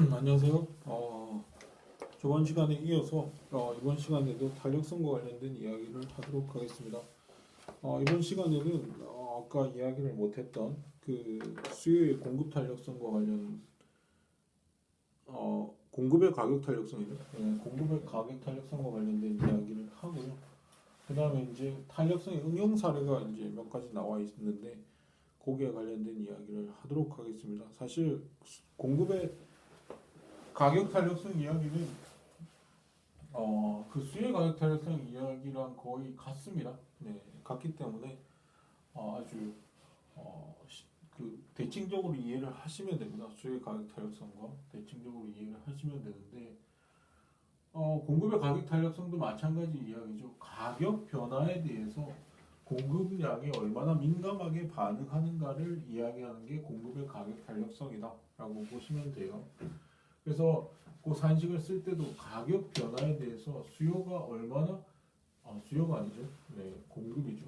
안녕하세요. 저번 시간에 이어서 이번 시간에도 탄력성과 관련된 이야기를 하도록 하겠습니다. 이번 시간에는 아까 이야기를 못했던 그 수요의 공급 탄력성과 관련 공급의 가격 탄력성이죠. 공급의 가격 탄력성과 관련된 이야기를 하고요. 그 다음에 이제 탄력성의 응용 사례가 이제 몇 가지 나와 있는데 거기에 관련된 이야기를 하도록 하겠습니다. 사실 공급의 가격 탄력성 이야기는 그 수요 가격 탄력성 이야기랑 거의 같습니다. 네, 같기 때문에 아주 그 대칭적으로 이해를 하시면 됩니다. 수요 가격 탄력성과 대칭적으로 이해를 하시면 되는데 공급의 가격 탄력성도 마찬가지 이야기죠. 가격 변화에 대해서 공급량이 얼마나 민감하게 반응하는가를 이야기하는 게 공급의 가격 탄력성이다라고 보시면 돼요. 그래서 그 산식을 쓸 때도 가격 변화에 대해서 수요가 얼마나 수요가 아니죠. 네, 공급이죠.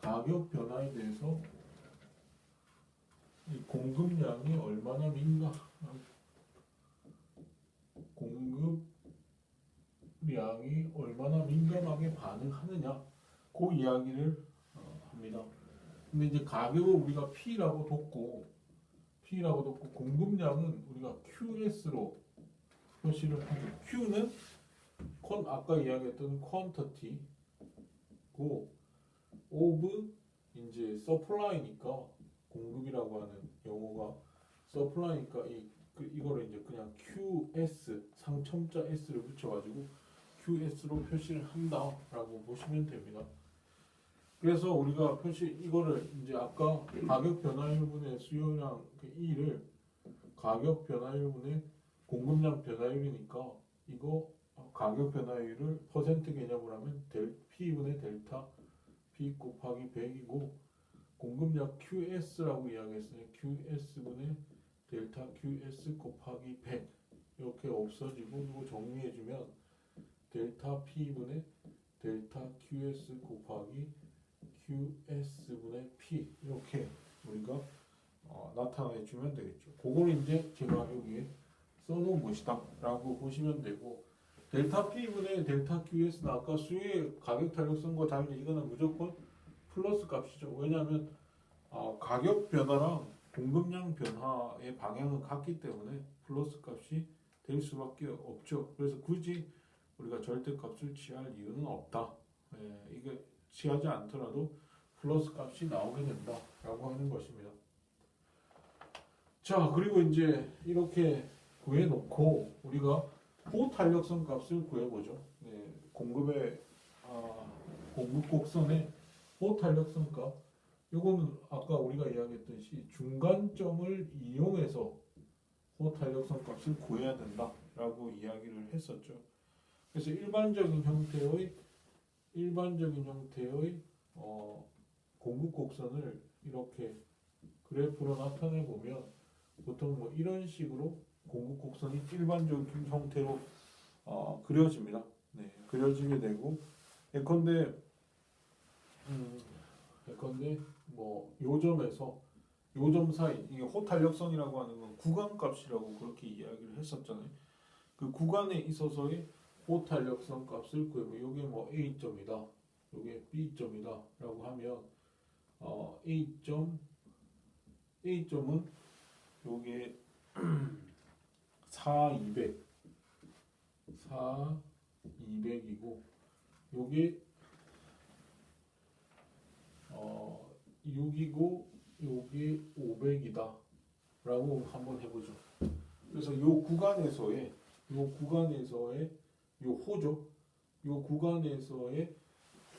가격 변화에 대해서 이 공급량이 얼마나 공급량이 얼마나 민감하게 반응하느냐 그 이야기를 합니다. 근데 이제 가격을 우리가 P라고 뒀고 공급량은 우리가 QS로 표시를 하죠. Q는 아까 이야기했던 quantity고 of 이제 supply니까 공급이라고 하는 용어가 supply니까 이거를 이제 그냥 QS 상첨자 S를 붙여가지고 QS로 표시를 한다라고 보시면 됩니다. 그래서 우리가 이거를 이제 아까 가격 변화율분의 수요량 E를 가격 변화율분의 공급량 변화율이니까 이거 가격 변화율을 퍼센트 개념으로 하면 P분의 델타 P 곱하기 100이고 공급량 QS라고 이야기했으니 QS분의 델타 QS 곱하기 100 이렇게 없어지고 이거 정리해주면 델타 P분의 델타 QS 곱하기 QS분의 P 이렇게 우리가 나타내주면 되겠죠. 그걸 이제 제가 여기에 써놓은 것이다 라고 보시면 되고 델타 P분의 델타 QS는 아까 수요의 가격 탄력성과 달리 이거는 무조건 플러스 값이죠. 왜냐하면 가격 변화랑 공급량 변화의 방향은 같기 때문에 플러스 값이 될 수밖에 없죠. 그래서 굳이 우리가 절대값을 취할 이유는 없다. 이게 취하지 않더라도 플러스 값이 나오게 된다라고 하는 것입니다. 자, 그리고 이제 이렇게 구해놓고 우리가 호탄력성 값을 구해보죠. 네, 공급 곡선의 호탄력성 값. 요거는 아까 우리가 이야기했듯이 중간점을 이용해서 호탄력성 값을 구해야 된다라고 이야기를 했었죠. 그래서 일반적인 형태의 공급 곡선을 이렇게 그래프로 나타내 보면 보통 뭐 이런 식으로 공급 곡선이 일반적인 형태로 그려집니다. 네, 그려지게 되고 예컨대 뭐 요점에서 요점 사이 이게 호탄력성이라고 하는 건 구간값이라고 그렇게 이야기를 했었잖아요. 그 구간에 있어서의 호탄력성 값을 구해보면 요게 뭐 A점이다, 요게 B점이다라고 하면 A점은 요게 200이고 요게 6이고 요게 500이다 라고 한번 해보죠. 그래서 요 구간에서의 요 호죠. 요 구간에서의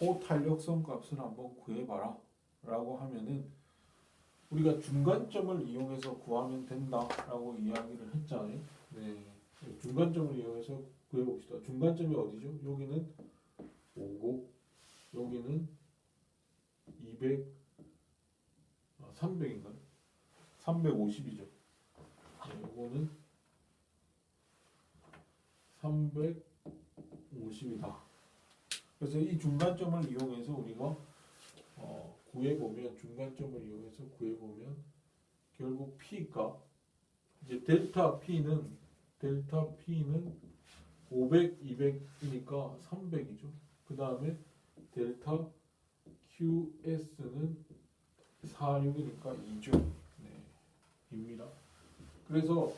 호탄력성 값을 한번 구해봐라 라고 하면은 우리가 중간점을 이용해서 구하면 된다라고 이야기를 했잖아요. 네, 중간점을 이용해서 구해봅시다. 중간점이 어디죠? 여기는 5고 여기는 200, 300인가요? 350이죠. 네, 이거는 350이다. 그래서 이 중간점을 이용해서 우리가 중간점을 이용해서 구해보면 결국 P가 이제 델타 P는 500, 200이니까 300이죠. 그 다음에 델타 QS는 46이니까 2죠. 네, 입니다. 그래서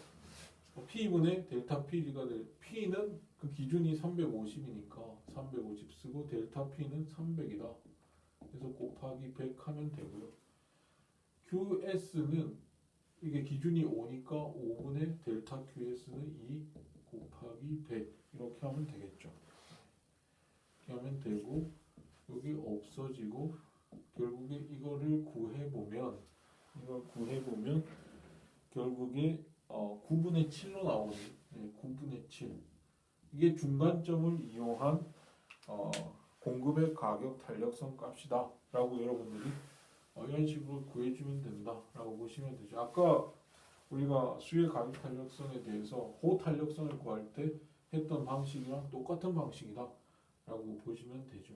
P분의 델타 P가 될 P는 그 기준이 350이니까 350 쓰고 델타 P는 300이다. 그래서 곱하기 100 하면 되고요. QS는 이게 기준이 5니까 5분의 델타 QS는 2 곱하기 100 이렇게 하면 되겠죠. 이렇게 하면 되고 여기 없어지고 결국에 이거를 구해보면 결국에 9분의 7로 나오니 9분의 7 이게 중간점을 이용한 공급의 가격 탄력성 값이다 라고 여러분들이 이런 식으로 구해주면 된다 라고 보시면 되죠. 아까 우리가 수의 가격 탄력성에 대해서 호탄력성을 구할 때 했던 방식이랑 똑같은 방식이다 라고 보시면 되죠.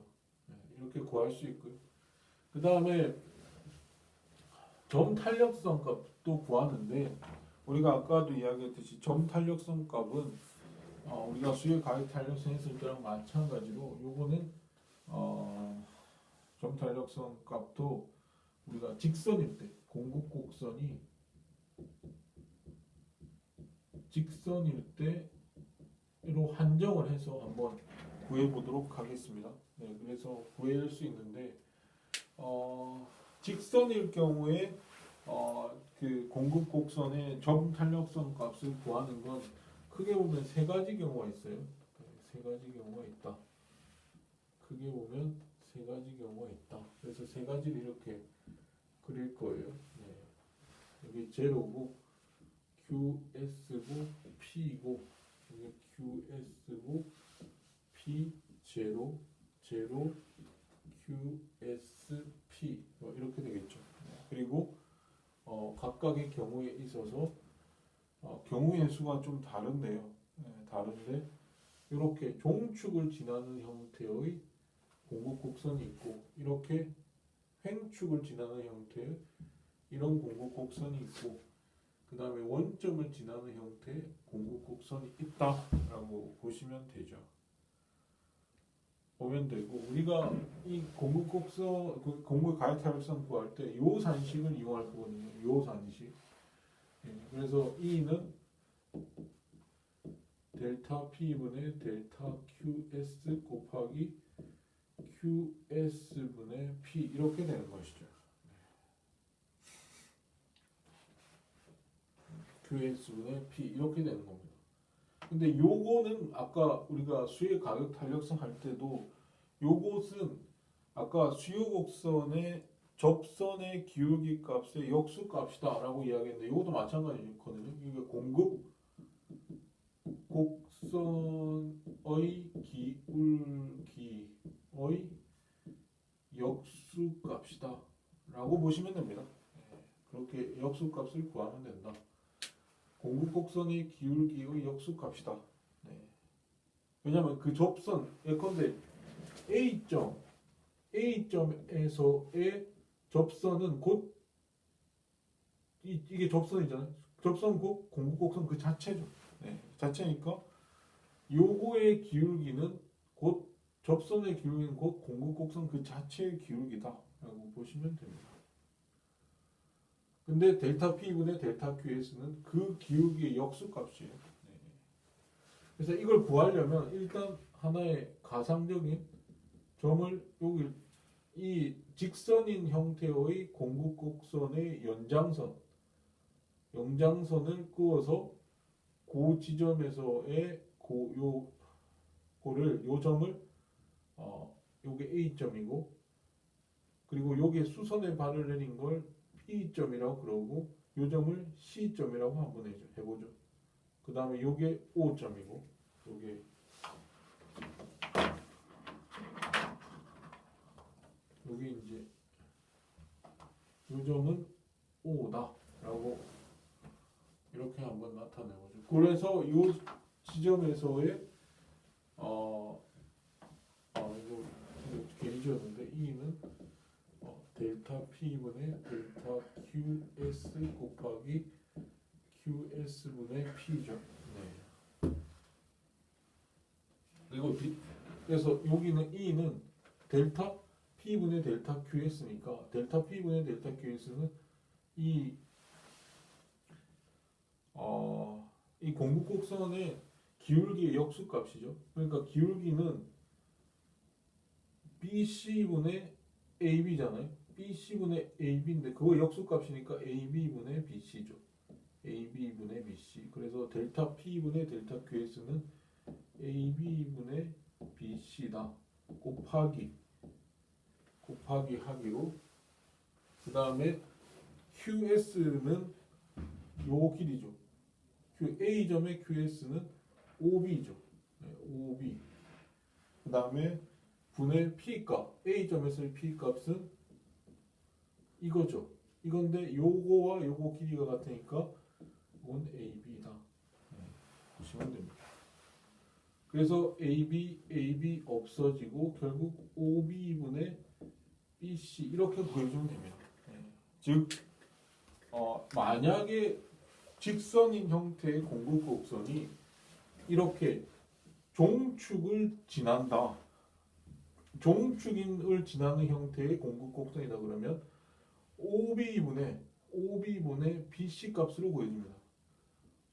이렇게 구할 수 있고요. 그 다음에 점 탄력성 값도 구하는데 우리가 아까도 이야기했듯이 점 탄력성 값은 우리가 수의 가격 탄력성 했을 때랑 마찬가지로 요거는 점 탄력성 값도 우리가 직선일 때 공급 곡선이 직선일 때로 한정을 해서 한번 구해보도록 하겠습니다. 네, 그래서 구할 수 있는데 직선일 경우에 그 공급 곡선의 점 탄력성 값을 구하는 건 크게 보면 세 가지 경우가 있어요. 네, 세 가지 경우가 있다. 크게 보면 세 가지 경우가 있다. 그래서 세 가지를 이렇게 그릴 거예요. 네. 여기 제로고 QS고 P고 여기 QS고 P 제로 제로 QSP 이렇게 되겠죠. 그리고 각각의 경우에 있어서 경우의 수가 좀 다른데요. 다른데 이렇게 종축을 지나는 형태의 공급 곡선이 있고 이렇게 횡축을 지나는 형태의 이런 공급 곡선이 있고 그 다음에 원점을 지나는 형태의 공급 곡선이 있다라고 보시면 되죠. 보면 되고 우리가 이 공급 곡선 공급 가격 탄력성 구할 때 요 산식을 이용할 거거든요. 요 산식. 그래서 E는 델타 P분의 델타 QS 곱하기 QS분의 P 이렇게 되는 것이죠. QS분의 P 이렇게 되는 겁니다. 근데 요거는 아까 우리가 수의 가격 탄력성 할 때도 요것은 아까 수요 곡선의 접선의 기울기 값의 역수 값이다 라고 이야기했는데 이것도 마찬가지거든요. 이게 공급 곡선의 기울기의 역수 값이다 라고 보시면 됩니다. 그렇게 역수 값을 구하면 된다. 공급 곡선의 기울기의 역수 값이다. 왜냐하면 그 접선 예컨대 A점에서의 접선은 곧 이게 접선이잖아요. 접선 곧 공급 곡선 그 자체죠. 자체니까 요거의 기울기는 곧 접선의 기울기는 곧 공급 곡선 그 자체의 기울기다라고 보시면 됩니다. 근데 델타 P분의 델타 QS는 그 기울기의 역수값이에요. 그래서 이걸 구하려면 일단 하나의 가상적인 점을 여기 이 직선인 형태의 공급 곡선의 연장선을 그어서 그 지점에서의 요 점을 요게 A점이고 그리고 요게 수선의 발을 내린 걸 P점이라고 그러고 요 점을 C점이라고 한번 해보죠. 그 다음에 요게 O점이고 요게 여기 이제 요 점은 O다 라고 이렇게 한번 나타내보죠. 그래서 요 지점에서의 이거 괜히 지었는데 E는 델타 P분의 델타 QS 곱하기 QS분의 P죠. 네. 그래서 여기는 E는 델타 P분의 델타 QS니까 델타 P분의 델타 QS는 이 이 공급곡선의 기울기의 역수값이죠. 그러니까 기울기는 BC분의 AB잖아요. BC분의 AB인데 그거 역수값이니까 AB분의 BC죠. AB분의 BC. 그래서 델타 P분의 델타 QS는 AB분의 BC다. 곱하기 하기로 그 다음에 QS는 요 길이죠. A점의 QS는 OB죠. 네, OB. 그 다음에 분의 P값, A점에서의 P값은 이거죠. 이건데 요거와 요거 길이가 같으니까 이건 AB다. 네, 보시면 됩니다. 그래서 AB 없어지고 결국 OB분의 BC 이렇게 구해주면 됩니다. 네. 즉 만약에 직선인 형태의 공급곡선이 이렇게 종축을 지난다. 종축을 지나는 형태의 공급곡선이다 그러면 OB분의 BC 값으로 구해집니다.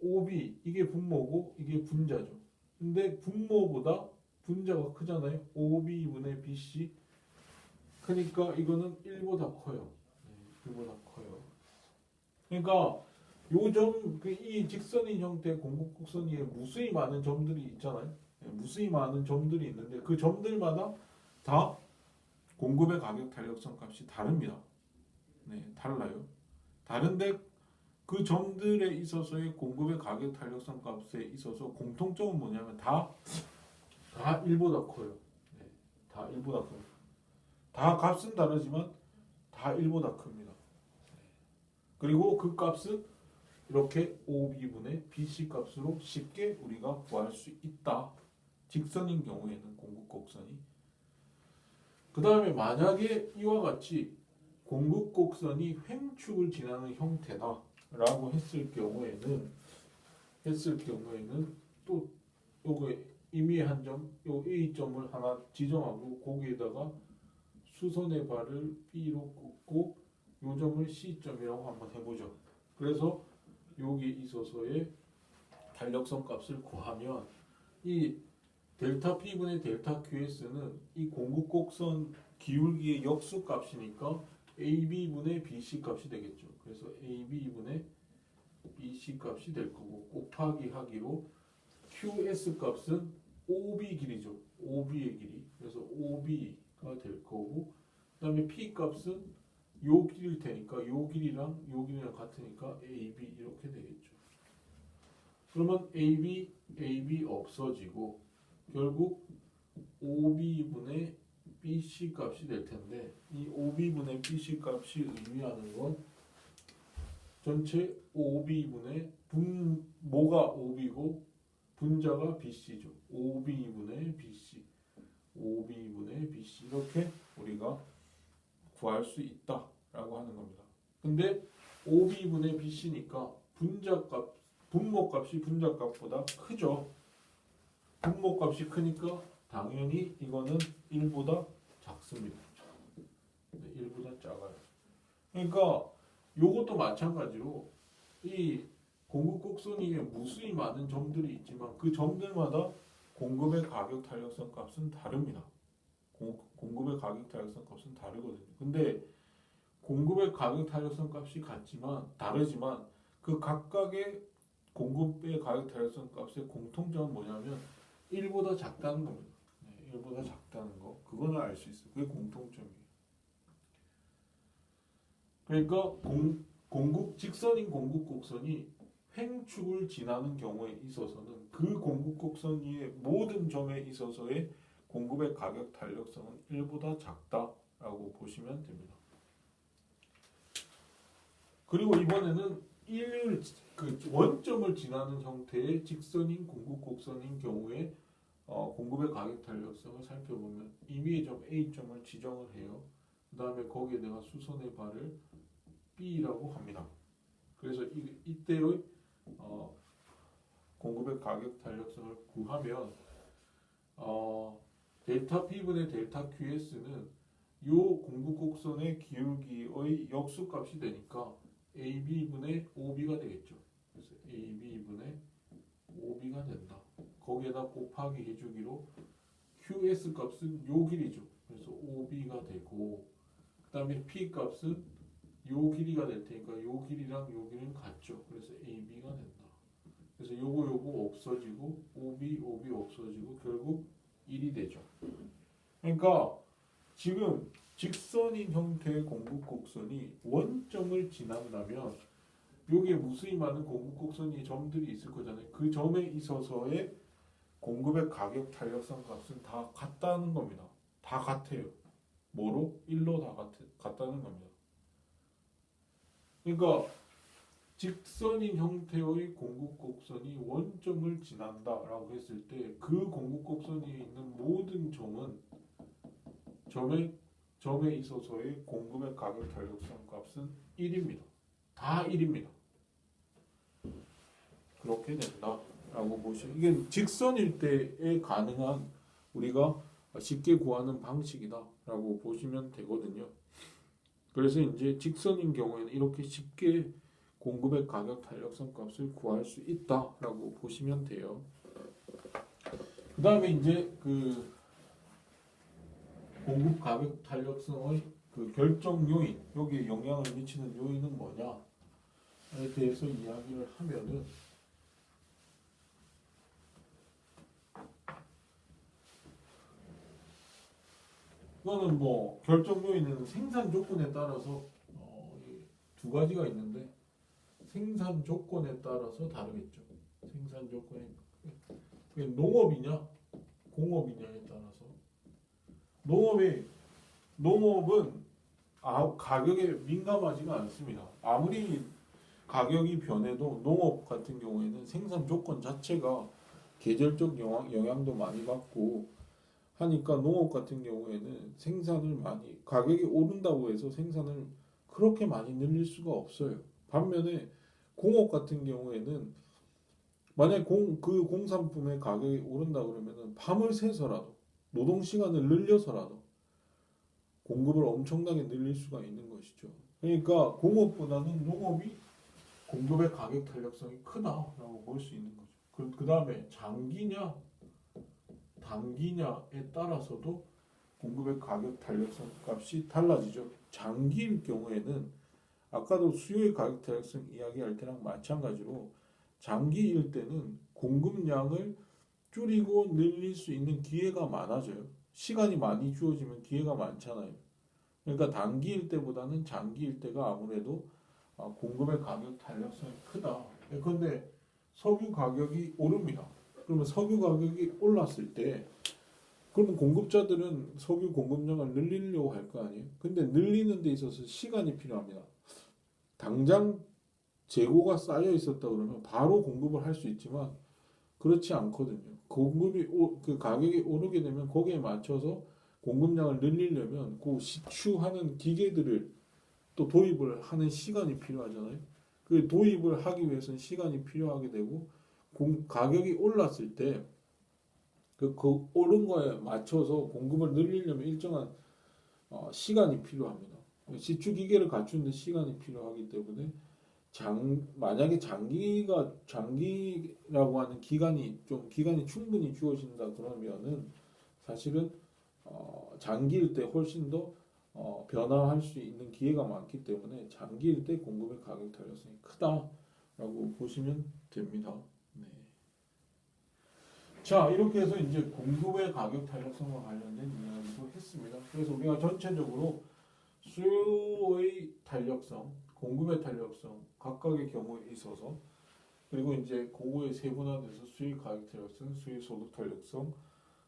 OB 이게 분모고 이게 분자죠. 근데 분모보다 분자가 크잖아요. OB분의 BC 그러니까 이거는 1보다 커요. 네, 1보다 커요. 그러니까 요점 이 직선인 형태의 공급곡선 위에 무수히 많은 점들이 있잖아요. 네, 무수히 많은 점들이 있는데 그 점들마다 다 공급의 가격 탄력성 값이 다릅니다. 네, 달라요. 다른데 그 점들에 있어서의 공급의 가격 탄력성 값에 있어서 공통점은 뭐냐면 다 1보다 커요. 네, 다 1보다 커요. 다 값은 다르지만 다 1보다 큽니다. 네. 그리고 그 값은 이렇게 OB분의 BC 값으로 쉽게 우리가 구할 수 있다. 직선인 경우에는 공급곡선이. 그 다음에 만약에 이와 같이 공급곡선이 횡축을 지나는 형태다라고 했을 경우에는 또 요거에 임의한 점, 요 A점을 하나 지정하고 거기에다가 수선의 발을 B로 긋고 요 점을 C점이라고 한번 해보죠. 그래서 여기 있어서의 탄력성 값을 구하면 이 델타 P분의 델타 QS는 이 공급곡선 기울기의 역수 값이니까 AB분의 BC 값이 되겠죠. 그래서 AB분의 BC 값이 될 거고 곱하기 하기로 QS 값은 OB 길이죠. OB의 길이. 그래서 OB가 될 거고 그 다음에 P 값은 요 길일 테니까 요 길이랑 같으니까 AB 이렇게 되겠죠. 그러면 AB 없어지고 결국 OB분의 BC 값이 될 텐데 이 OB분의 BC 값이 의미하는 건 전체 OB분의 분모가 OB고 분자가 BC죠. OB분의 BC 이렇게 우리가 구할 수 있다라고 하는 겁니다. 근데 OB분의 BC니까 분모값이 분자값보다 크죠. 분모값이 크니까 당연히 이거는 1보다 작습니다. 네, 1보다 작아요. 그러니까 요것도 마찬가지로 이 공급곡선 위에 무수히 많은 점들이 있지만 그 점들마다 공급의 가격 탄력성 값은 다릅니다. 공급의 가격 탄력성 값은 다르거든요. 근데 공급의 가격 탄력성 값이 다르지만 그 각각의 공급의 가격 탄력성 값의 공통점은 뭐냐면 1보다 작다는 겁니다. 네, 1보다 작다는 거. 그거는 알 수 있어요. 그게 공통점이에요. 그러니까 직선인 공급곡선이 횡축을 지나는 경우에 있어서는 그 공급곡선 위의 모든 점에 있어서의 공급의 가격 탄력성은 1보다 작다라고 보시면 됩니다. 그리고 이번에는 원점을 지나는 형태의 직선인 공급곡선인 경우에 공급의 가격 탄력성을 살펴보면 임의의 점 A점을 지정을 해요. 그 다음에 거기에 내가 수선의 발을 B라고 합니다. 그래서 이때의 어, 공급의 가격 탄력성을 구하면 델타 P분의 델타 QS는 요 공급 곡선의 기울기의 역수값이 되니까 AB분의 OB가 되겠죠. 그래서 AB분의 OB가 된다. 거기에다 곱하기 해주기로 QS 값은 요 길이죠. 그래서 OB가 되고 그 다음에 P 값은 요 길이가 될 테니까 요 길이랑 요 길이는 같죠. 그래서 AB가 된다. 그래서 요거 없어지고 OB 없어지고 결국 1이 되죠. 그러니까 지금 직선인 형태의 공급 곡선이 원점을 지난다면 여기에 무수히 많은 공급 곡선이 점들이 있을 거잖아요. 그 점에 있어서의 공급의 가격 탄력성 값은 다 같다는 겁니다. 다 같아요. 뭐로? 1로 다 같다는 겁니다. 그러니까 직선인 형태의 공급 곡선이 원점을 지난다라고 했을 때 그 공급 곡선이 있는 모든 점에 있어서의 공급의 가격 탄력성 값은 1입니다. 다 1입니다. 그렇게 된다라고 보시면 이게 직선일 때에 가능한 우리가 쉽게 구하는 방식이다라고 보시면 되거든요. 그래서 이제 직선인 경우에는 이렇게 쉽게 공급의 가격 탄력성 값을 구할 수 있다라고 보시면 돼요. 그 다음에 이제 그 공급 가격 탄력성의 그 결정 요인, 여기에 영향을 미치는 요인은 뭐냐에 대해서 이야기를 하면은 이거는 뭐 결정 요인은 생산 조건에 따라서 두 가지가 있는데 생산 조건에 따라서 다르겠죠. 생산 조건이 농업이냐 공업이냐에 따라서 농업은 가격에 민감하지가 않습니다. 아무리 가격이 변해도 농업 같은 경우에는 생산 조건 자체가 계절적 영향도 많이 받고 하니까 농업 같은 경우에는 생산을 많이 가격이 오른다고 해서 생산을 그렇게 많이 늘릴 수가 없어요. 반면에 공업 같은 경우에는 만약 그 공산품의 가격이 오른다 그러면은 밤을 새서라도 노동 시간을 늘려서라도 공급을 엄청나게 늘릴 수가 있는 것이죠. 그러니까 공업보다는 농업이 공급의 가격 탄력성이 크다라고 볼 수 있는 거죠. 그 다음에 장기냐 단기냐에 따라서도 공급의 가격 탄력성 값이 달라지죠. 장기일 경우에는 아까도 수요의 가격 탄력성 이야기할 때랑 마찬가지로 장기일 때는 공급량을 줄이고 늘릴 수 있는 기회가 많아져요. 시간이 많이 주어지면 기회가 많잖아요. 그러니까 단기일 때보다는 장기일 때가 아무래도 공급의 가격 탄력성이 크다. 그런데 석유 가격이 오릅니다. 그러면 석유 가격이 올랐을 때 그러면 공급자들은 석유 공급량을 늘리려고 할 거 아니에요. 근데 늘리는 데 있어서 시간이 필요합니다. 당장 재고가 쌓여 있었다 그러면 바로 공급을 할 수 있지만 그렇지 않거든요. 그 가격이 오르게 되면 거기에 맞춰서 공급량을 늘리려면 그 시추하는 기계들을 또 도입을 하는 시간이 필요하잖아요. 그 도입을 하기 위해서는 시간이 필요하게 되고 가격이 올랐을 때 그 오른 거에 맞춰서 공급을 늘리려면 일정한 시간이 필요합니다. 시추 기계를 갖추는데 시간이 필요하기 때문에 만약에 장기라고 하는 기간이 충분히 주어진다 그러면은 사실은 장기일 때 훨씬 더 변화할 수 있는 기회가 많기 때문에 장기일 때 공급의 가격 탄력성이 크다라고 보시면 됩니다. 네. 자, 이렇게 해서 이제 공급의 가격 탄력성과 관련된 이야기도 했습니다. 그래서 우리가 전체적으로 수요의 탄력성, 공급의 탄력성 각각의 경우에 있어서 그리고 이제 그거에 세분화돼서 수요의 가격 탄력성, 수요의 소득 탄력성,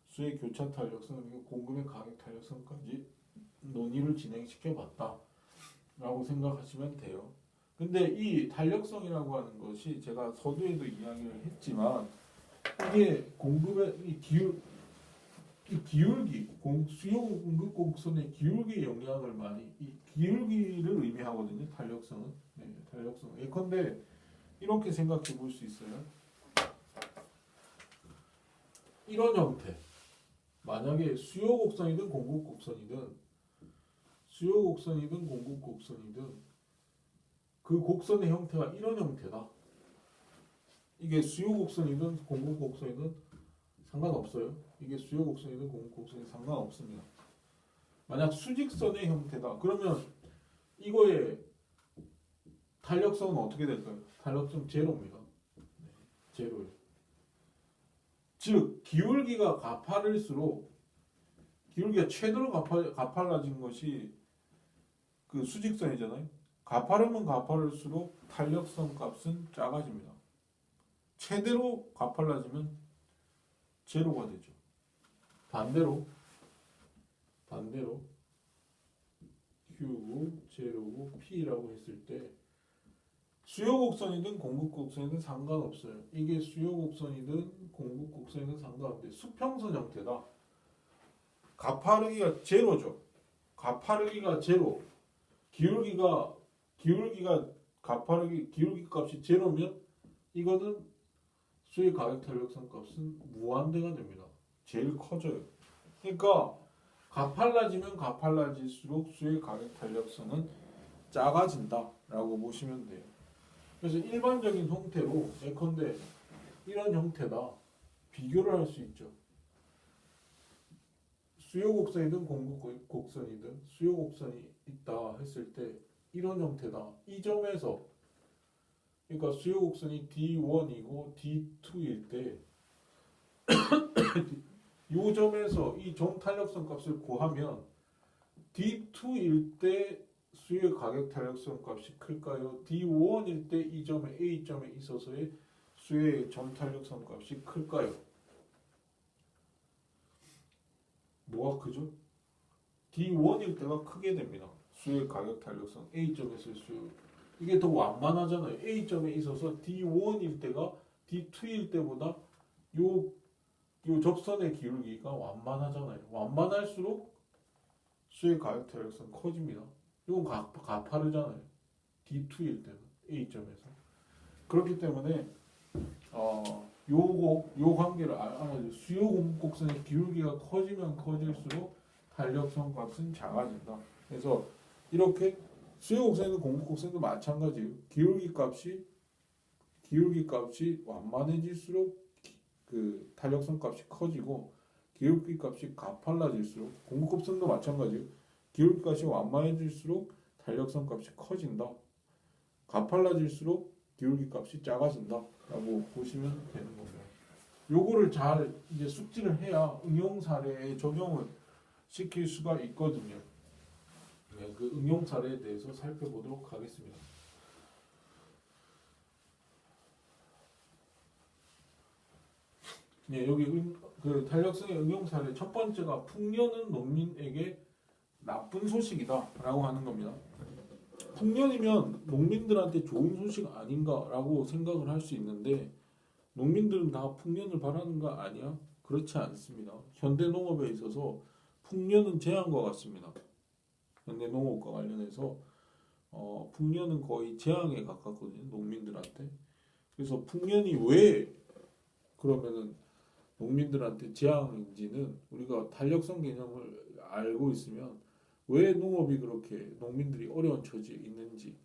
수요의 교차 탄력성 그리고 공급의 가격 탄력성까지 논의를 진행시켜 봤다라고 생각하시면 돼요. 근데 이 탄력성이라고 하는 것이 제가 서두에도 이야기를 했지만 이게 공급의 기울기, 수요 공급 곡선의 기울기에 영향을 많이 이 기울기를 의미하거든요. 탄력성은. 네, 탄력성. 예컨대 이렇게 생각해 볼 수 있어요. 이런 형태. 만약에 수요 곡선이든 공급 곡선이든 공급 곡선이든 그 곡선의 형태가 이런 형태다. 이게 수요 곡선이든 공급 곡선이든 상관없어요. 이게 수요 곡선이든 공급 곡선이든 상관없습니다. 만약 수직선의 형태다. 그러면 이거의 탄력성은 어떻게 될까요? 탄력성 제로입니다. 네, 제로예요. 즉 기울기가 가파를수록 기울기가 최대로 가팔라진 것이 그 수직선이잖아요. 가파르면 가파를수록 탄력성 값은 작아집니다. 최대로 가팔라지면 제로가 되죠. 반대로 Q고 제로고 P라고 했을 때 수요 곡선이든 공급 곡선이든 상관없어요. 이게 수요 곡선이든 공급 곡선이든 상관없는데 수평선 형태다. 가파르기가 제로죠. 가파르기가 제로. 기울기가 가파르기 기울기 값이 제로면 이거는 수의 가격 탄력성 값은 무한대가 됩니다. 제일 커져요. 그러니까 가팔라지면 가팔라질수록 수의 가격 탄력성은 작아진다라고 보시면 돼요. 그래서 일반적인 형태로 예컨대 이런 형태다 비교를 할 수 있죠. 수요 곡선이든 공급 곡선이든 수요 곡선이 있다 했을 때 이런 형태다. 이 점에서 그러니까 수요 곡선이 D1이고 D2일 때 이 점에서 이 점 탄력성 값을 구하면 D2일 때 수요의 가격 탄력성 값이 클까요? D1일 때 이 점에 A점에 있어서의 수요의 점 탄력성 값이 클까요? 뭐가 크죠? D1일 때가 크게 됩니다. 수요의 가격 탄력성 A점에서의 수요 이게 더 완만하잖아요. A점에 있어서 D1일 때가 D2일 때보다 요 접선의 기울기가 완만하잖아요. 완만할수록 수의 가격 탄력성 커집니다. 이건 가파르잖아요. D2일 때는 A점에서. 그렇기 때문에 요 관계를 알아야죠. 수요 공급 곡선의 기울기가 커지면 커질수록 탄력성 값은 작아진다. 그래서 이렇게 수요 곡선이든 공급 곡선도 마찬가지예요. 기울기 값이 완만해질수록 그 탄력성 값이 커지고 기울기 값이 가팔라질수록 공급 곡선도 마찬가지예요. 기울기 값이 완만해질수록 탄력성 값이 커진다. 가팔라질수록 기울기 값이 작아진다라고 보시면 되는 겁니다. 요거를 잘 이제 숙지를 해야 응용 사례에 적용을 시킬 수가 있거든요. 네, 그 응용 사례에 대해서 살펴보도록 하겠습니다. 네, 여기 그 탄력성의 응용 사례 첫 번째가 풍년은 농민에게 나쁜 소식이다라고 하는 겁니다. 풍년이면 농민들한테 좋은 소식 아닌가라고 생각을 할 수 있는데 농민들은 다 풍년을 바라는 거 아니야? 그렇지 않습니다. 현대 농업에 있어서 풍년은 재앙과 같습니다. 현대 농업과 관련해서 풍년은 거의 재앙에 가깝거든요. 농민들한테. 그래서 풍년이 왜 그러면은 농민들한테 재앙인지는 우리가 탄력성 개념을 알고 있으면 왜 농업이 그렇게 농민들이 어려운 처지에 있는지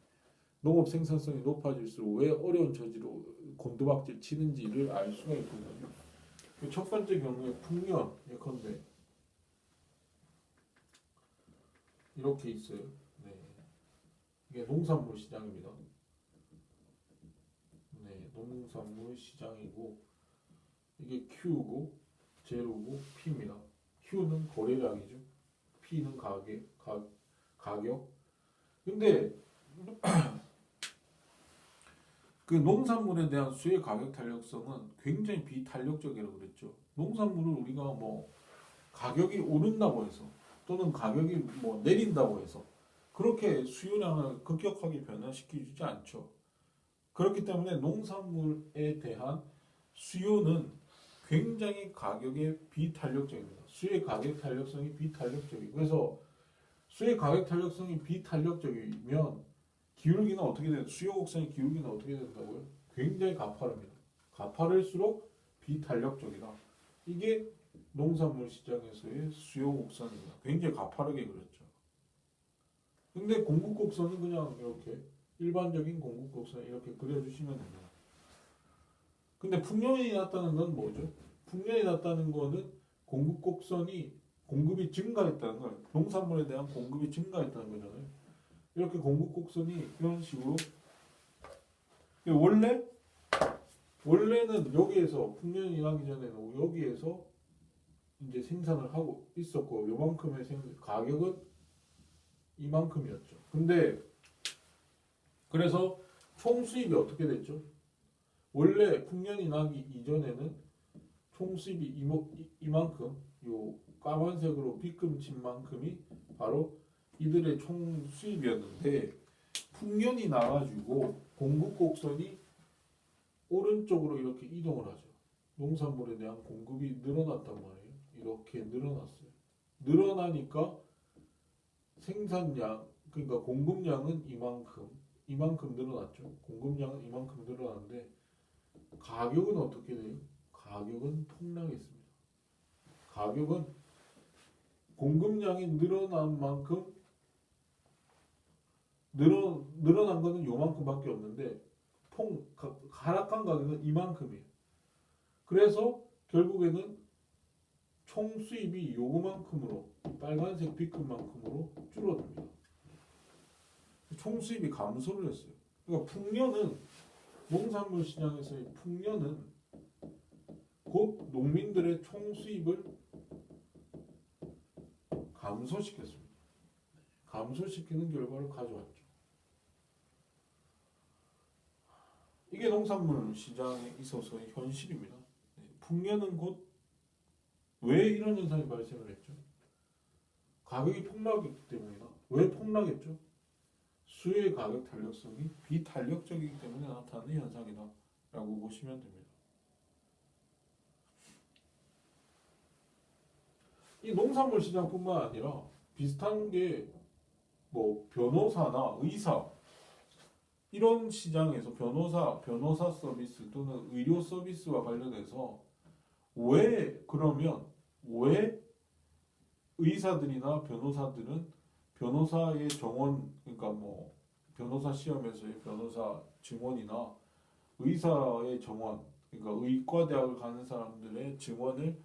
농업 생산성이 높아질수록 왜 어려운 처지로 곤두박질 치는지를 알 수가 있거든요. 첫 번째 경우에 풍년 예컨대 이렇게 있어요. 네. 이게 농산물 시장입니다. 네, 농산물 시장이고 이게 Q고 제로고 P입니다. Q는 거래량이죠. P는 가격. 근데 그 농산물에 대한 수의 가격 탄력성은 굉장히 비탄력적이라고 그랬죠. 농산물을 우리가 뭐 가격이 오른다고 해서 또는 가격이 뭐 내린다고 해서 그렇게 수요량을 급격하게 변화시키지 않죠. 그렇기 때문에 농산물에 대한 수요는 굉장히 가격에 비탄력적입니다. 수의 가격 탄력성이 비탄력적이고 그래서 수의 가격 탄력성이 비탄력적이면 기울기는 어떻게 돼요? 수요 곡선의 기울기는 어떻게 된다고요? 굉장히 가파릅니다. 가파를수록 비탄력적이다. 이게 농산물 시장에서의 수요 곡선입니다. 굉장히 가파르게 그렸죠. 근데 공급 곡선은 그냥 이렇게 일반적인 공급 곡선 이렇게 그려주시면 됩니다. 근데 풍년이 났다는 건 뭐죠? 풍년이 났다는 거는 공급 곡선이 공급이 증가했다는 거예요. 농산물에 대한 공급이 증가했다는 거잖아요. 이렇게 공급 곡선이 이런 식으로 원래는 여기에서 풍년이 나기 전에는 여기에서 이제 생산을 하고 있었고 요만큼의 가격은 이만큼이었죠. 근데 그래서 총 수입이 어떻게 됐죠? 원래 풍년이 나기 이전에는 총 수입이 이만큼 요 까만색으로 빗금 친 만큼이 바로 이들의 총 수입이었는데 풍년이 나가지고 공급 곡선이 오른쪽으로 이렇게 이동을 하죠. 농산물에 대한 공급이 늘어났단 말이에요. 이렇게 늘어났어요. 늘어나니까 생산량, 그러니까 공급량은 이만큼 늘어났죠. 공급량은 이만큼 늘어났는데 가격은 어떻게 돼요? 가격은 폭락했습니다. 가격은 공급량이 늘어난 만큼 늘어난 거는 요만큼밖에 없는데 하락한 가격은 이만큼이에요. 그래서 결국에는 총 수입이 요만큼으로 빨간색 B급만큼으로 줄어듭니다. 총 수입이 감소를 했어요. 그러니까 풍년은 농산물 시장에서의 풍년은 곧 농민들의 총 수입을 감소시켰습니다. 감소시키는 결과를 가져왔죠. 이게 농산물 시장에 있어서의 현실입니다. 풍년은 곧 왜 이런 현상이 발생을 했죠? 가격이 폭락했기 때문이다. 왜 폭락했죠? 수요의 가격 탄력성이 비탄력적이기 때문에 나타나는 현상이다 라고 보시면 됩니다. 이 농산물 시장뿐만 아니라 비슷한 게 뭐 변호사나 의사 이런 시장에서 변호사 서비스 또는 의료 서비스와 관련해서 왜 의사들이나 변호사들은 변호사의 정원, 그러니까 뭐 변호사 시험에서의 변호사 증원이나 의사의 정원, 그러니까 의과대학을 가는 사람들의 증원을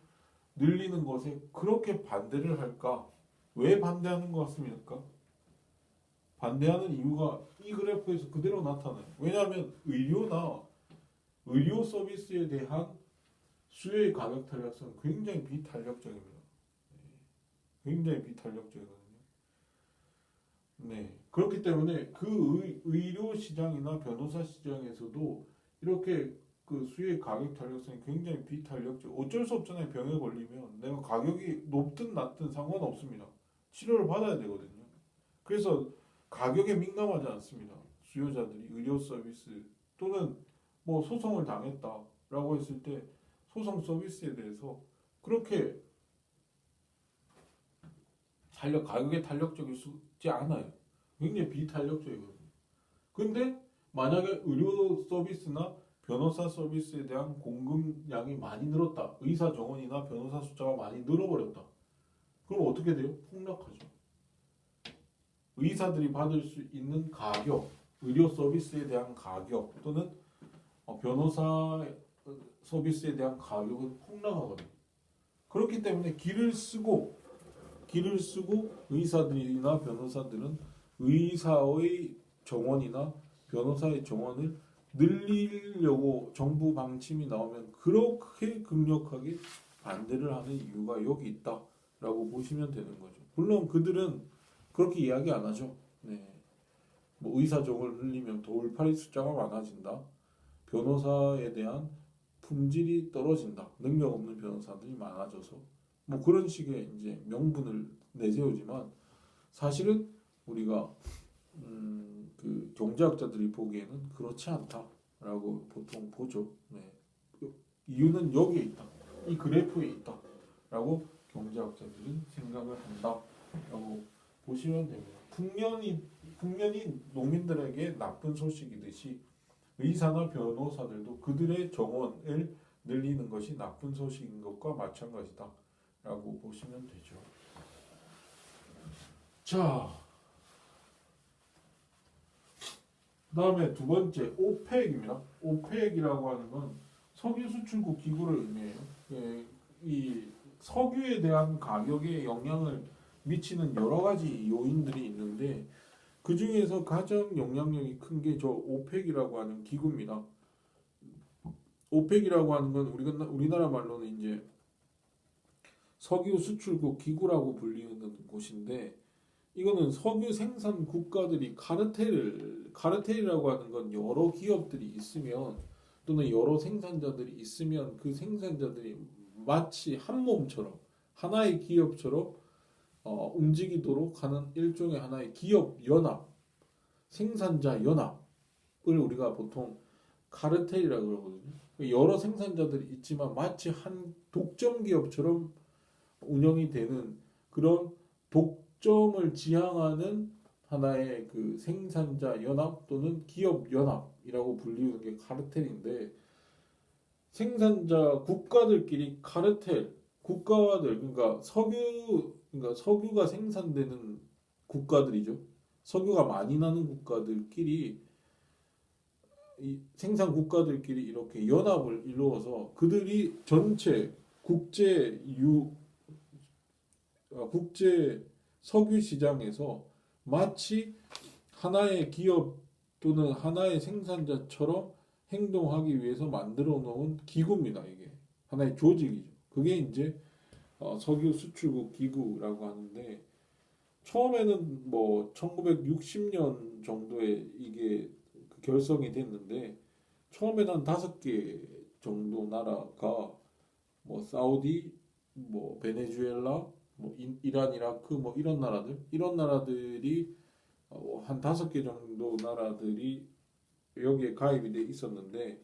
늘리는 것에 그렇게 반대를 할까? 왜 반대하는 것 같습니까? 반대하는 이유가 이 그래프에서 그대로 나타나요. 왜냐하면 의료 서비스에 대한 수요의 가격 탄력성은 굉장히 비탄력적입니다. 굉장히 비탄력적이거든요. 네. 그렇기 때문에 그 의료 시장이나 변호사 시장에서도 이렇게 그 수요의 가격 탄력성이 굉장히 비탄력적. 어쩔 수 없잖아요. 병에 걸리면 내가 가격이 높든 낮든 상관없습니다. 치료를 받아야 되거든요. 그래서 가격에 민감하지 않습니다. 수요자들이 의료 서비스 또는 뭐 소송을 당했다라고 했을 때 소송 서비스에 대해서 그렇게 가격에 탄력적이지 않아요. 굉장히 비탄력적이거든요. 근데 만약에 의료 서비스나 변호사 서비스에 대한 공급량이 많이 늘었다. 의사 정원이나 변호사 숫자가 많이 늘어버렸다. 그럼 어떻게 돼요? 폭락하죠. 의사들이 받을 수 있는 가격, 의료 서비스에 대한 가격 또는 변호사 서비스에 대한 가격은 폭락하거든요. 그렇기 때문에 길을 쓰고 의사들이나 변호사들은 의사의 정원이나 변호사의 정원을 늘리려고 정부 방침이 나오면 그렇게 cường력하게 반대를 하는 이유가 여기 있다라고 보시면 되는 거죠. 물론 그들은 그렇게 이야기 안 하죠. 네. 뭐 의사 정원을 늘리면 돌팔이 숫자가 많아진다. 변호사에 대한 품질이 떨어진다. 능력 없는 변호사들이 많아져서 뭐 그런 식의 이제 명분을 내세우지만 사실은 우리가 그 경제학자들이 보기에는 그렇지 않다라고 보통 보죠. 네. 이유는 여기에 있다. 이 그래프에 있다라고 경제학자들은 생각을 한다라고 보시면 됩니다. 풍년이 농민들에게 나쁜 소식이듯이 의사나 변호사들도 그들의 정원을 늘리는 것이 나쁜 소식인 것과 마찬가지다 라고 보시면 되죠. 자, 그 다음에 두 번째 오펙입니다. 오펙이라고 하는 건 석유 수출국 기구를 의미해요. 예, 이 석유에 대한 가격에 영향을 미치는 여러 가지 요인들이 있는데 그 중에서 가장 영향력이 큰 게 저 오펙이라고 하는 기구입니다. 오펙이라고 하는 건 우리나라 말로는 이제 석유 수출국 기구라고 불리는 곳인데 이거는 석유 생산 국가들이 카르텔이라고 하는 건 여러 기업들이 있으면 또는 여러 생산자들이 있으면 그 생산자들이 마치 한 몸처럼 하나의 기업처럼 움직이도록 하는 일종의 하나의 기업 연합, 생산자 연합을 우리가 보통 카르텔이라고 그러거든요. 여러 생산자들이 있지만 마치 한 독점 기업처럼 운영이 되는 그런 독점을 지향하는 하나의 그 생산자 연합 또는 기업 연합이라고 불리는 게 카르텔인데 생산자 국가들끼리 카르텔 국가들 그러니까 석유가 생산되는 국가들이죠. 석유가 많이 나는 국가들끼리 이 생산 국가들끼리 이렇게 연합을 이루어서 그들이 전체 국제 석유 시장에서 마치 하나의 기업 또는 하나의 생산자처럼 행동하기 위해서 만들어 놓은 기구입니다. 이게 하나의 조직이죠. 그게 이제 석유 수출국 기구라고 하는데 처음에는 뭐 1960년 정도에 이게 결성이 됐는데 처음에는 한 5개 정도 나라가 뭐 사우디, 뭐 베네수엘라, 뭐 이란, 이라크 뭐 이런 나라들이 한 5개 정도 나라들이 여기에 가입이 돼 있었는데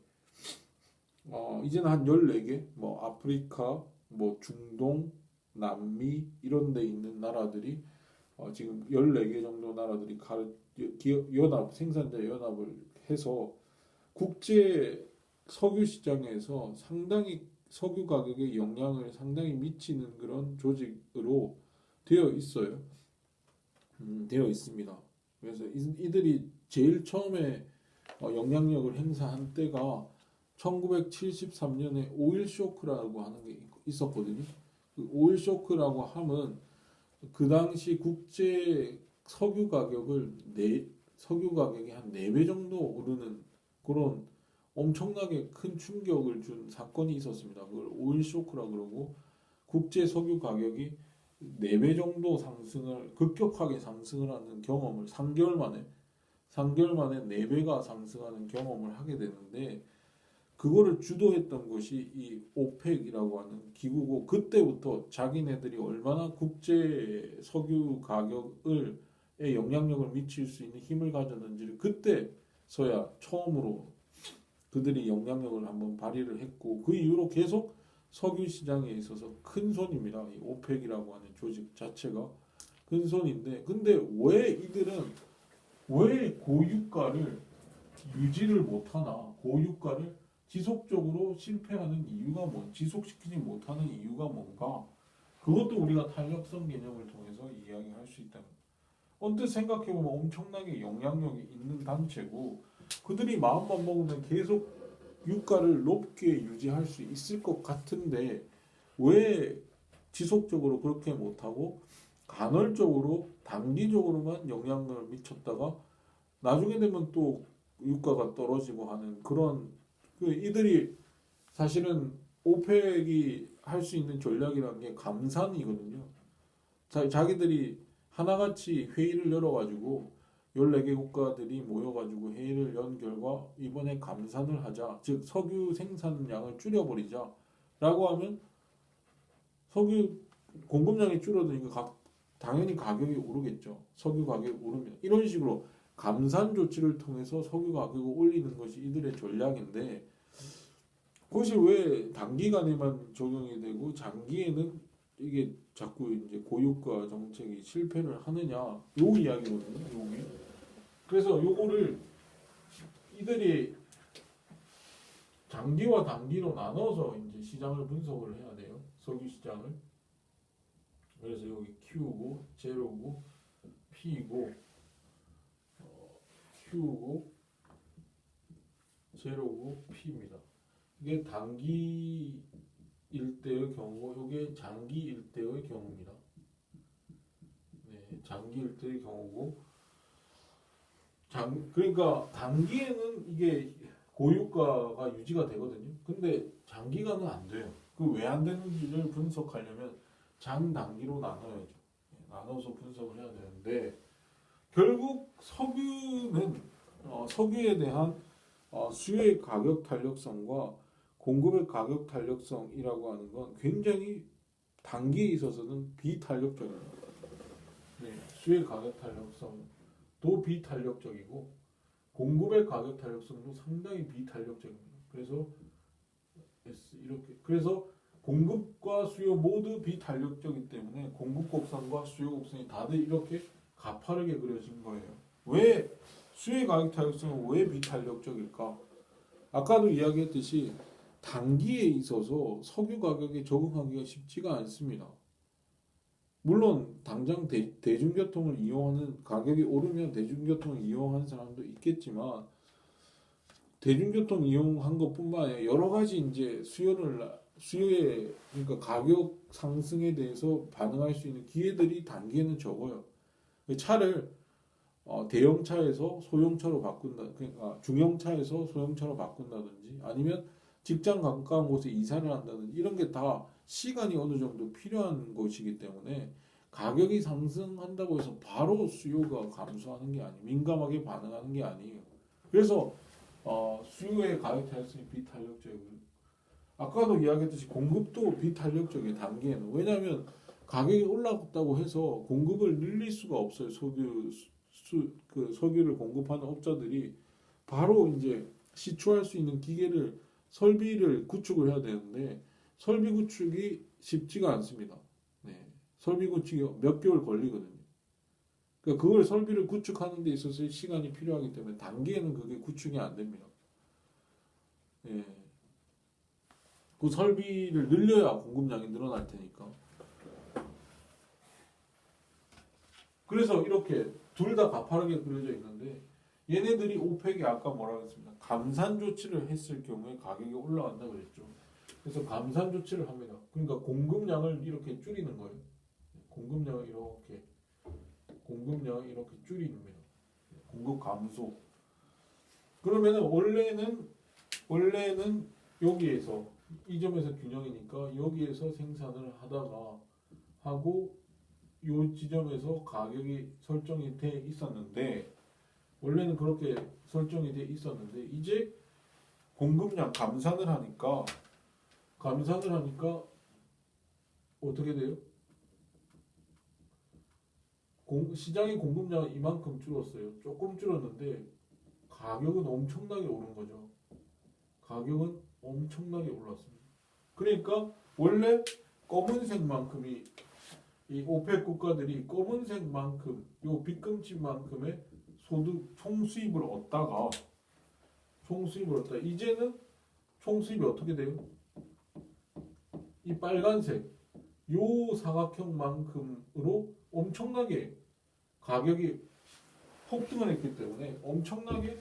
이제는 한 14개 뭐 아프리카, 뭐 중동, 남미 이런 데 있는 나라들이 지금 14개 정도 나라들이 생산자 연합을 해서 국제 석유 시장에서 상당히 석유 가격에 영향을 상당히 미치는 그런 조직으로 되어 있어요. 되어 있습니다. 그래서 이들이 제일 처음에 영향력을 행사한 때가 1973년에 오일 쇼크라고 하는 게 있었거든요. 그 오일 쇼크라고 하면 그 당시 국제 석유 가격이 한 4배 정도 오르는 그런 엄청나게 큰 충격을 준 사건이 있었습니다. 그걸 오일 쇼크라고 그러고 국제 석유 가격이 4배 정도 급격하게 상승을 하는 경험을 3개월 만에 4배가 상승하는 경험을 하게 되는데 그거를 주도했던 것이 이 오펙이라고 하는 기구고 그때부터 자기네들이 얼마나 국제 석유 가격에 영향력을 미칠 수 있는 힘을 가졌는지를 그때서야 처음으로 그들이 영향력을 한번 발휘를 했고 그 이후로 계속 석유 시장에 있어서 큰 손입니다. 이 오펙이라고 하는 조직 자체가 큰 손인데 근데 왜 고유가를 유지를 못하나 고유가를 지속적으로 실패하는 이유가 지속시키지 못하는 이유가 뭔가 그것도 우리가 탄력성 개념을 통해서 이야기할 수 있다. 언뜻 생각해보면 엄청나게 영향력이 있는 단체고 그들이 마음만 먹으면 계속 유가를 높게 유지할 수 있을 것 같은데 왜 지속적으로 그렇게 못하고 간헐적으로 단기적으로만 영향을 미쳤다가 나중에 되면 또 유가가 떨어지고 하는 그런 이들이 사실은 오펙이 할 수 있는 전략이라는 게 감산이거든요. 자기들이 하나같이 회의를 열어가지고 14개 국가들이 모여가지고 회의를 연 결과 이번에 감산을 하자. 즉 석유 생산량을 줄여버리자. 라고 하면 석유 공급량이 줄어드니까 당연히 가격이 오르겠죠. 석유 가격이 오르면. 이런 식으로 감산 조치를 통해서 석유 가격을 올리는 것이 이들의 전략인데 그것이 왜 단기간에만 적용이 되고 장기에는 이게 자꾸 이제 고유가 정책이 실패를 하느냐 요 이야기거든요. 요게. 그래서 요거를 이들이 장기와 단기로 나눠서 이제 시장을 분석을 해야 돼요. 석유 시장을. 그래서 여기 Q고 제로고 P고 Q고 제로고 P입니다. 이게 단기 일대의 경우고 이게 장기 일대의 경우입니다. 네, 장기 일대의 경우고 그러니까 단기에는 이게 고유가가 유지가 되거든요. 근데 장기간은 안 돼요. 그 왜 안 되는지를 분석하려면 장단기로 나눠야죠. 나눠서 분석을 해야 되는데 결국 석유는 석유에 대한 수요의 가격 탄력성과 공급의 가격 탄력성이라고 하는 건 굉장히 단기에 있어서는 비탄력적입니다. 네, 수요의 가격 탄력성도 비탄력적이고 공급의 가격 탄력성도 상당히 비탄력적입니다. 그래서 이렇게 그래서 공급과 수요 모두 비탄력적이기 때문에 공급 곡선과 수요 곡선이 다들 이렇게 가파르게 그려진 거예요. 왜 수요의 가격 탄력성은 왜 비탄력적일까? 아까도 이야기했듯이 단기에 있어서 석유 가격에 적응하기가 쉽지가 않습니다. 물론 당장 대중교통을 이용하는 가격이 오르면 대중교통을 이용하는 사람도 있겠지만 대중교통 이용한 것뿐만 아니라 여러 가지 이제 수요에 그러니까 가격 상승에 대해서 반응할 수 있는 기회들이 단기에는 적어요. 차를 대형차에서 소형차로 바꾼다, 그러니까 중형차에서 소형차로 바꾼다든지 아니면 직장 가까운 곳에 이사를 한다든지 이런 게 다 시간이 어느 정도 필요한 것이기 때문에 가격이 상승한다고 해서 바로 수요가 감소하는 게 아니에요. 민감하게 반응하는 게 아니에요. 그래서 수요의 가격 탄력성이 비탄력적이고 아까도 이야기했듯이 공급도 비탄력적이에요. 단기에는. 왜냐하면 가격이 올랐다고 해서 공급을 늘릴 수가 없어요. 석유를 공급하는 업자들이 바로 이제 시추할 수 있는 설비를 구축을 해야 되는데 설비 구축이 쉽지가 않습니다. 네. 설비 구축이 몇 개월 걸리거든요. 그러니까 그걸 설비를 구축하는 데 있어서 시간이 필요하기 때문에 단기에는 그게 구축이 안 됩니다. 예. 그 설비를 늘려야 공급량이 늘어날 테니까. 그래서 이렇게 둘 다 가파르게 그려져 있는데 얘네들이 오펙이 아까 뭐라고 했습니다. 감산 조치를 했을 경우에 가격이 올라간다고 그랬죠. 그래서 감산 조치를 합니다. 그러니까 공급량을 이렇게 줄이는 거예요. 공급량을 이렇게 줄입니다. 공급 감소. 그러면은 원래는 여기에서 이 점에서 균형이니까 여기에서 생산을 하다가 하고 요 지점에서 가격이 설정이 돼 있었는데 원래는 그렇게 설정이 돼 있었는데 이제 공급량 감산을 하니까 어떻게 돼요? 시장의 공급량은 이만큼 줄었어요. 조금 줄었는데 가격은 엄청나게 오른 거죠. 가격은 엄청나게 올랐습니다. 그러니까 원래 검은색만큼이 이 오펙 국가들이 검은색만큼 요 빗금치만큼의 소득 총수입을 얻다가 이제는 총수입이 어떻게 돼요? 이 빨간색 요 사각형만큼으로 엄청나게 가격이 폭등을 했기 때문에 엄청나게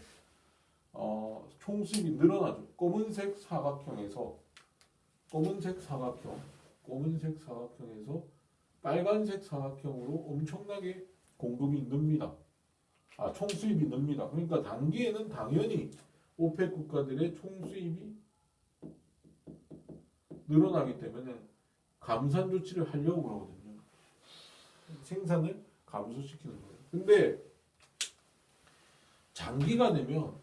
총수입이 늘어나죠. 검은색 사각형에서 빨간색 사각형으로 엄청나게 공급이 늡니다. 총수입이 늡니다. 그러니까 단기에는 당연히 오펙 국가들의 총수입이 늘어나기 때문에 감산 조치를 하려고 그러거든요. 생산을 감소시키는 거예요. 근데 장기가 되면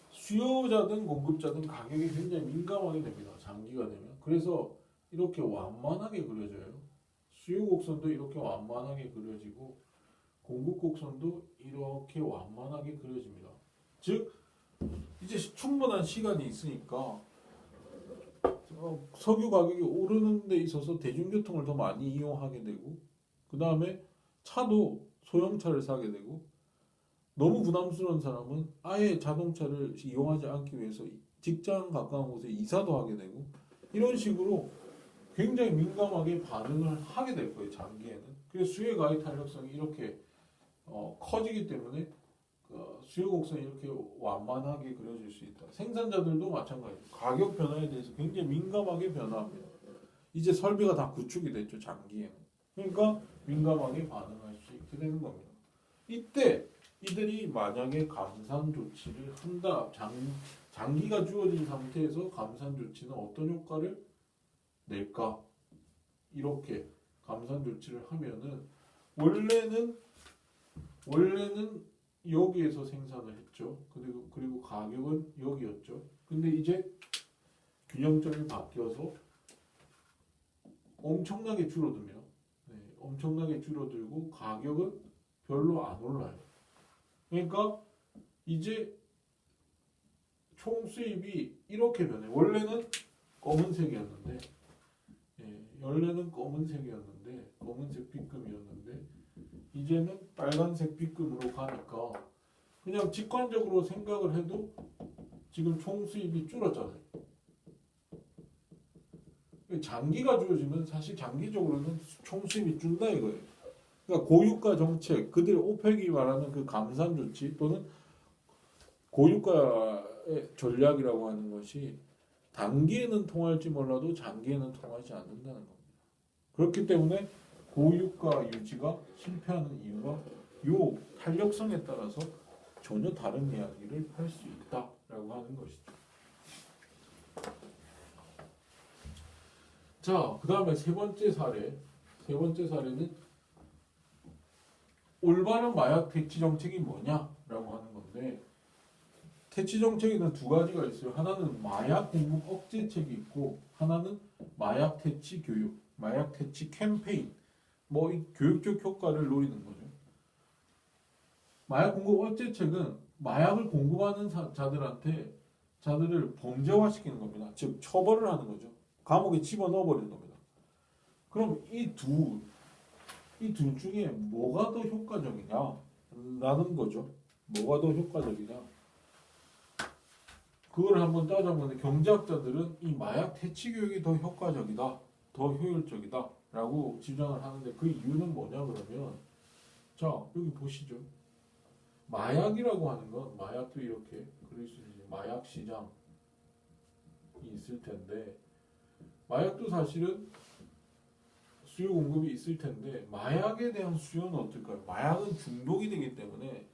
수요자든 공급자든 가격이 굉장히 민감하게 됩니다. 장기가 되면. 그래서 이렇게 완만하게 그려져요. 수요 곡선도 이렇게 완만하게 그려지고 공급 곡선도 이렇게 완만하게 그려집니다. 즉 이제 충분한 시간이 있으니까 석유 가격이 오르는 데 있어서 대중교통을 더 많이 이용하게 되고 그 다음에 차도 소형차를 사게 되고 너무 부담스러운 사람은 아예 자동차를 이용하지 않기 위해서 직장 가까운 곳에 이사도 하게 되고 이런 식으로 굉장히 민감하게 반응을 하게 될 거예요. 장기에는. 그래서 수혜 가액 탄력성이 이렇게 커지기 때문에 수요 곡선이 이렇게 완만하게 그려질 수 있다. 생산자들도 마찬가지예요. 가격 변화에 대해서 굉장히 민감하게 변화합니다. 이제 설비가 다 구축이 됐죠. 장기에는. 그러니까 민감하게 반응할 수 있게 되는 겁니다. 이때 이들이 만약에 감산 조치를 한다. 장기가 주어진 상태에서 감산 조치는 어떤 효과를 낼까? 이렇게 감산 조치를 하면은 원래는 여기에서 생산을 했죠. 그리고 가격은 여기였죠. 근데 이제 균형점이 바뀌어서 엄청나게 줄어듭니다. 네, 엄청나게 줄어들고 가격은 별로 안 올라요. 그러니까 이제 총 수입이 이렇게 변해요. 원래는 검은색이었는데, 원래는 검은색이었는데, 검은색 B급이었는데, 이제는 빨간색 B급으로 가니까 그냥 직관적으로 생각을 해도 지금 총 수입이 줄었잖아요. 장기가 주어지면 사실 장기적으로는 총 수입이 준다 이거예요. 그러니까 고유가 정책, 그들 오펙이 말하는 그 감산 조치 또는 고유가의 전략이라고 하는 것이 단기에는 통할지 몰라도 장기에는 통하지 않는다는 겁니다. 그렇기 때문에 고유가 유지가 실패하는 이유가 이 탄력성에 따라서 전혀 다른 이야기를 할 수 있다라고 하는 것이죠. 자, 그 다음에 세 번째 사례는 올바른 마약 퇴치 정책이 뭐냐라고 하는 건데, 퇴치 정책에는 두 가지가 있어요. 하나는 마약 공급 억제책이 있고, 하나는 마약 퇴치 교육, 마약 퇴치 캠페인, 이 교육적 효과를 노리는 거죠. 마약 공급 억제책은 마약을 공급하는 자들을 범죄화시키는 겁니다. 즉 처벌을 하는 거죠. 감옥에 집어넣어 버리는 겁니다. 그럼 이 둘 중에 뭐가 더 효과적이냐라는 거죠. 뭐가 더 효과적이냐? 그걸 한번 따져보면 경제학자들은 이 마약 퇴치 교육이 더 효과적이다, 더 효율적이다라고 주장을 하는데 그 이유는 뭐냐 그러면 자 여기 보시죠. 마약이라고 하는 건 마약도 이렇게 그릴 수 있는 마약 시장이 있을 텐데 마약도 사실은 수요 공급이 있을 텐데 마약에 대한 수요는 어떨까요? 마약은 중독이 되기 때문에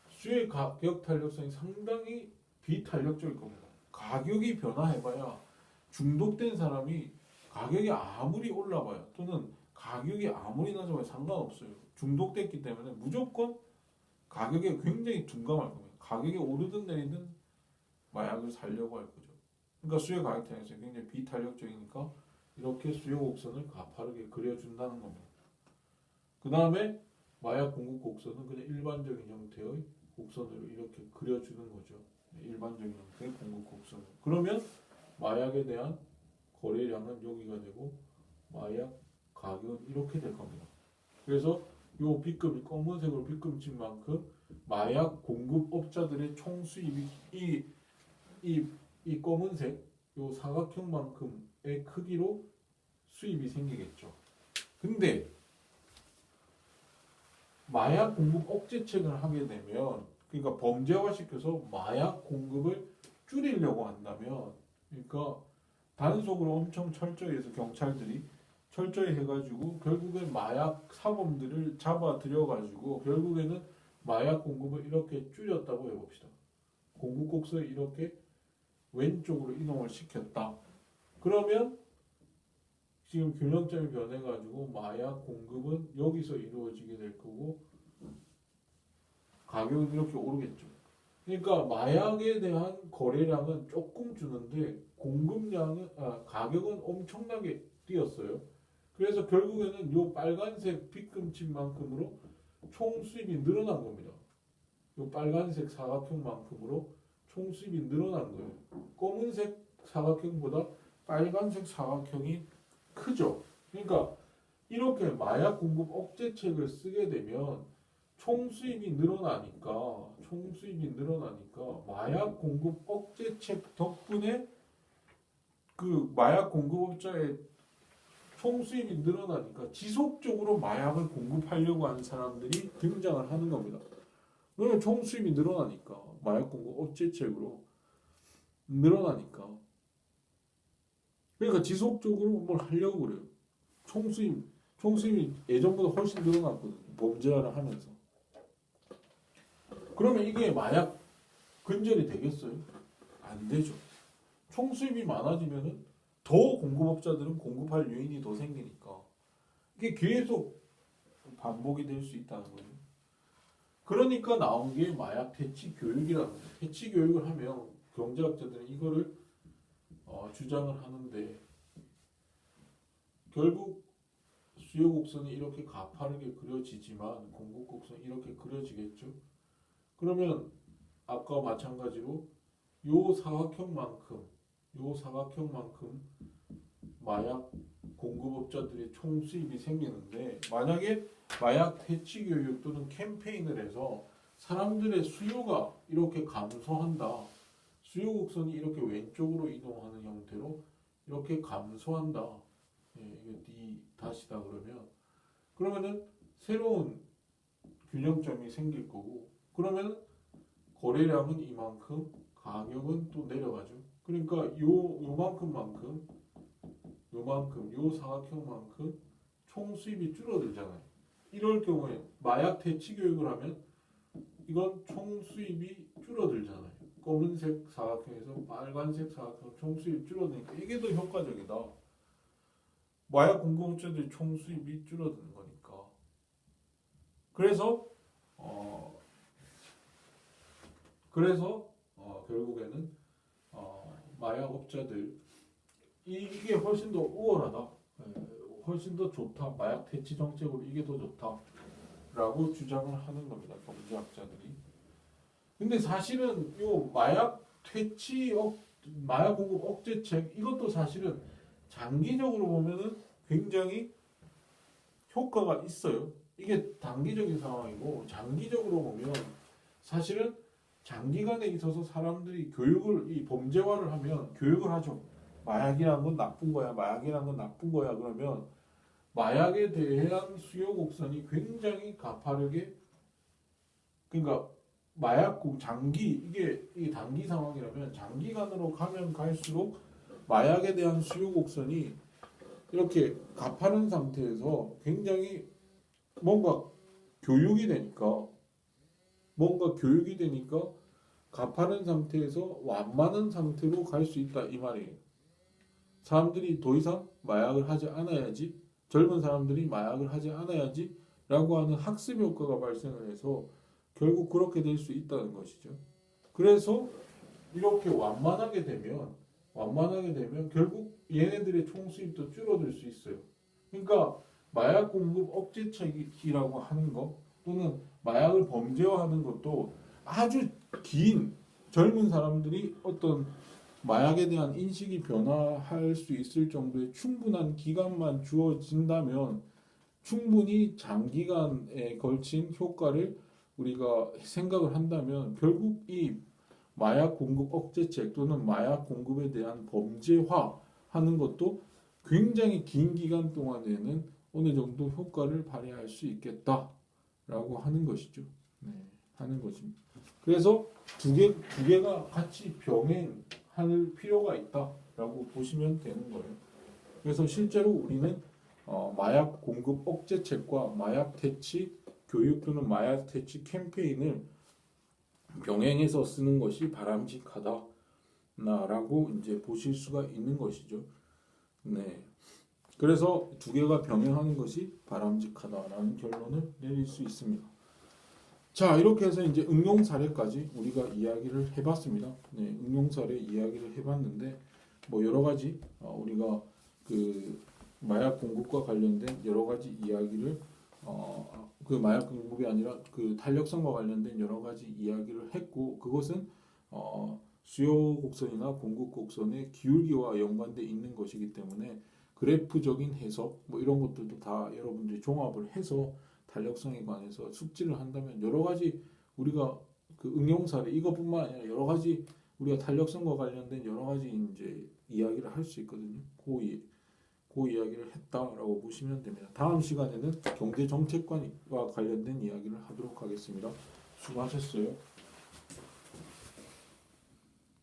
수요의 가격 탄력성이 상당히 비탄력적일 겁니다. 가격이 변화해봐야 중독된 사람이 가격이 아무리 올라봐야 또는 가격이 아무리 낮아봐야 상관없어요. 중독됐기 때문에 무조건 가격에 굉장히 둔감할 겁니다. 가격이 오르든 내리든 마약을 사려고 할 거죠. 그러니까 수요 가격 탄력성이 굉장히 비탄력적이니까 이렇게 수요 곡선을 가파르게 그려준다는 겁니다. 그 다음에 마약 공급 곡선은 그냥 일반적인 형태의 곡선으로 이렇게 그려주는 거죠. 일반적인 형태의 공급 곡선. 그러면 마약에 대한 거래량은 여기가 되고 마약 가격은 이렇게 될 겁니다. 그래서 요 B급이 검은색으로 B급 친 만큼 마약 공급업자들의 총 수입이 이 검은색 요 사각형만큼의 크기로 수입이 생기겠죠. 근데 마약 공급 억제책을 하게 되면 그러니까 범죄화시켜서 마약 공급을 줄이려고 한다면 그러니까 단속으로 엄청 철저히 해서 경찰들이 철저히 해가지고 결국엔 마약 사범들을 잡아들여가지고 결국에는 마약 공급을 이렇게 줄였다고 해봅시다. 공급 곡선을 이렇게 왼쪽으로 이동을 시켰다. 그러면 지금 균형점이 변해가지고 마약 공급은 여기서 이루어지게 될 거고 가격은 이렇게 오르겠죠. 그러니까 마약에 대한 거래량은 조금 주는데 가격은 엄청나게 뛰었어요. 그래서 결국에는 요 빨간색 B급침만큼으로 총 수입이 늘어난 겁니다. 요 빨간색 사각형만큼으로 총 수입이 늘어난 거예요. 검은색 사각형보다 빨간색 사각형이 크죠. 그러니까 이렇게 마약 공급 억제책을 쓰게 되면 총 수입이 늘어나니까 총수입이 늘어나니까 마약 공급 억제책 덕분에 그 마약 공급업자의 총수입이 늘어나니까 지속적으로 마약을 공급하려고 하는 사람들이 등장을 하는 겁니다. 왜냐면 총수입이 늘어나니까 마약 공급 억제책으로 늘어나니까 그러니까 지속적으로 뭘 하려고 그래요. 총수입이 예전보다 훨씬 늘어났거든요. 범죄를 하면서. 그러면 이게 마약 근절이 되겠어요? 안 되죠. 총수입이 많아지면은 더 공급업자들은 공급할 요인이 더 생기니까 이게 계속 반복이 될 수 있다는 거예요. 그러니까 나온 게 마약 퇴치 교육이라는 거예요. 퇴치 교육을 하면 경제학자들은 이거를 주장을 하는데 결국 수요 곡선이 이렇게 가파르게 그려지지만 공급 곡선이 이렇게 그려지겠죠. 그러면 아까 마찬가지로 요 사각형만큼 마약 공급업자들의 총 수입이 생기는데 만약에 마약 퇴치 교육 또는 캠페인을 해서 사람들의 수요가 이렇게 감소한다. 수요 곡선이 이렇게 왼쪽으로 이동하는 형태로 이렇게 감소한다. 예, 이게 D 다시다 그러면은 새로운 균형점이 생길 거고 그러면 거래량은 이만큼 가격은 또 내려가죠. 그러니까 요만큼 요 사각형만큼 총 수입이 줄어들잖아요. 이럴 경우에 마약 퇴치 교육을 하면 이건 총 수입이 줄어들잖아요. 검은색 사각형에서 빨간색 사각형 총 수입이 줄어드니까 이게 더 효과적이다. 마약 공급업체들의 총 수입이 줄어드는 거니까. 그래서 결국에는 마약 업자들 이게 훨씬 더 우월하다. 훨씬 더 좋다. 마약 퇴치 정책으로 이게 더 좋다라고 주장을 하는 겁니다. 경제학자들이. 근데 사실은 요 마약 퇴치 마약 공급 억제책 이것도 사실은 장기적으로 보면은 굉장히 효과가 있어요. 이게 단기적인 상황이고 장기적으로 보면 사실은 장기간에 있어서 사람들이 교육을 이 범죄화를 하면 교육을 하죠. 마약이란 건 나쁜 거야. 마약이란 건 나쁜 거야. 그러면 마약에 대한 수요 곡선이 굉장히 가파르게 그러니까 마약국 이게 단기 상황이라면 장기간으로 가면 갈수록 마약에 대한 수요 곡선이 이렇게 가파른 상태에서 굉장히 뭔가 교육이 되니까 가파른 상태에서 완만한 상태로 갈 수 있다 이 말이에요. 사람들이 더 이상 마약을 하지 않아야지 젊은 사람들이 마약을 하지 않아야지 라고 하는 학습 효과가 발생을 해서 결국 그렇게 될 수 있다는 것이죠. 그래서 이렇게 완만하게 되면 결국 얘네들의 총 수입도 줄어들 수 있어요. 그러니까 마약 공급 억제책이라고 하는 것 또는 마약을 범죄화하는 것도 아주 긴 젊은 사람들이 어떤 마약에 대한 인식이 변화할 수 있을 정도의 충분한 기간만 주어진다면 충분히 장기간에 걸친 효과를 우리가 생각을 한다면 결국 이 마약 공급 억제책 또는 마약 공급에 대한 범죄화하는 것도 굉장히 긴 기간 동안에는 어느 정도 효과를 발휘할 수 있겠다라고 하는 것이죠. 네, 하는 것입니다. 그래서 두 개가 같이 병행할 필요가 있다라고 보시면 되는 거예요. 그래서 실제로 우리는 마약 공급 억제책과 마약 퇴치 교육 또는 마약 퇴치 캠페인을 병행해서 쓰는 것이 바람직하다라고 이제 보실 수가 있는 것이죠. 네. 그래서 두 개가 병행하는 것이 바람직하다라는 결론을 내릴 수 있습니다. 자, 이렇게 해서 이제 응용 사례까지 우리가 이야기를 해봤습니다. 네, 응용 사례 이야기를 해봤는데 뭐 여러 가지 우리가 그 마약 공급과 관련된 여러 가지 이야기를 그 마약 공급이 아니라 그 탄력성과 관련된 여러 가지 이야기를 했고 그것은 수요 곡선이나 공급 곡선의 기울기와 연관돼 있는 것이기 때문에 그래프적인 해석 뭐 이런 것들도 다 여러분들이 종합을 해서 탄력성에 관해서 숙지를 한다면 여러 가지 우리가 그 응용 사례 이것뿐만 아니라 여러 가지 우리가 탄력성과 관련된 여러 가지 이제 이야기를 할 수 있거든요. 그 이야기를 했다라고 보시면 됩니다. 다음 시간에는 경제 정책관과 관련된 이야기를 하도록 하겠습니다. 수고하셨어요.